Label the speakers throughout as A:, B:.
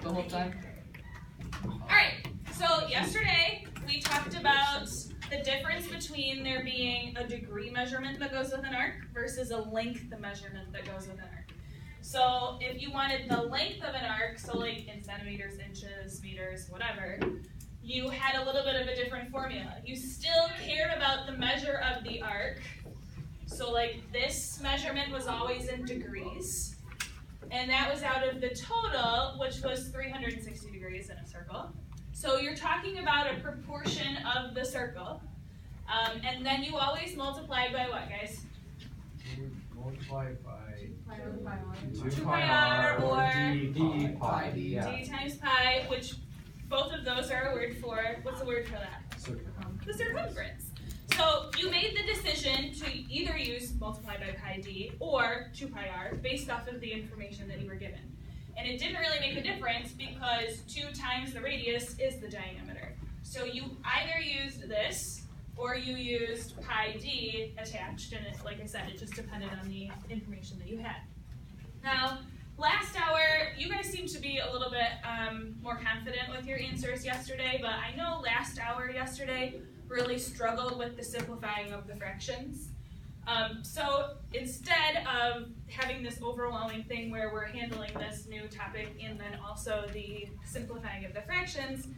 A: the whole time?
B: Alright, so yesterday we talked about the difference between there being a degree measurement that goes with an arc versus a length measurement that goes with an arc. So if you wanted the length of an arc, so like in centimeters, inches, meters, whatever, you had a little bit of a different formula. You still cared about the measure of the arc. So like this measurement was always in degrees. And that was out of the total, which was 360 degrees in a circle. So you're talking about a proportion of the circle. And then you always multiply by what, guys?
C: Multiply by
B: 2 pi r or
C: d pi.
B: d times pi, which both of those are a word for, what's the word for that? The circumference. So you made the decision to either use multiply by pi d or 2 pi r based off of the information that you were given. And it didn't really make a difference because 2 times the radius is the diameter. So you either used this or you used pi d attached, and it, like I said, it just depended on the information that you had. Now, last hour, you guys seemed to be a little bit more confident with your answers yesterday, but I know last hour yesterday really struggled with the simplifying of the fractions. So instead of having this overwhelming thing where we're handling this new topic and then also the simplifying of the fractions,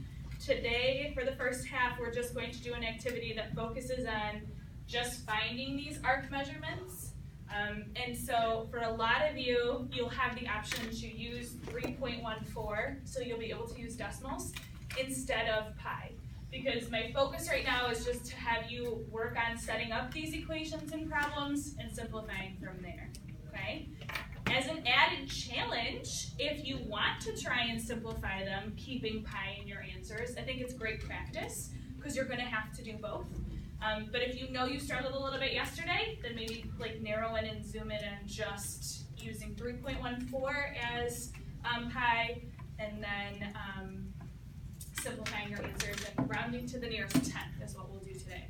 B: today for the first half we're just going to do an activity that focuses on just finding these arc measurements. And so for a lot of you, you'll have the option to use 3.14, so you'll be able to use decimals instead of pi. Because my focus right now is just to have you work on setting up these equations and problems and simplifying from there, okay? As an added challenge, if you want to try and simplify them, keeping pi in your answers, I think it's great practice because you're gonna have to do both. But if you know you struggled a little bit yesterday, then maybe like narrow in and zoom in on just using 3.14 as pi, and then simplifying your answers and rounding to the nearest 10th is what we'll do today.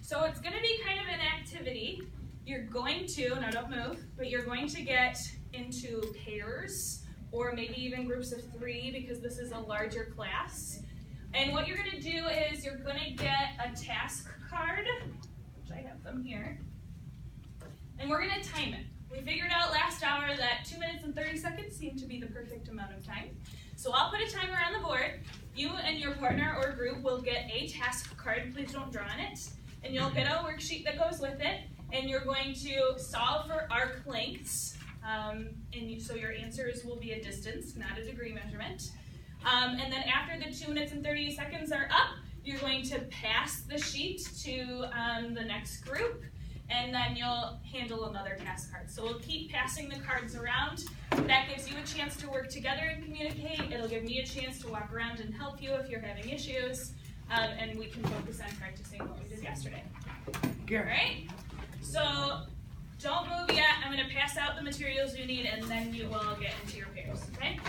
B: So it's going to be kind of an activity. You're going to, now don't move, but you're going to get into pairs or maybe even groups of 3 because this is a larger class. And what you're going to do is you're going to get a task card, which I have them here, and we're going to time it. We figured out last hour that 2 minutes and 30 seconds seemed to be the perfect amount of time. So I'll put a timer on the board. You and your partner or group will get a task card. Please don't draw on it. And you'll get a worksheet that goes with it. And you're going to solve for arc lengths. So your answers will be a distance, not a degree measurement. And then after the 2 minutes and 30 seconds are up, you're going to pass the sheet to the next group. And then you'll handle another task card. So we'll keep passing the cards around. That gives you a chance to work together and communicate. It'll give me a chance to walk around and help you if you're having issues. And we can focus on practicing what we did yesterday. All right? So don't move yet. I'm going to pass out the materials you need, and then you will get into your pairs. Okay?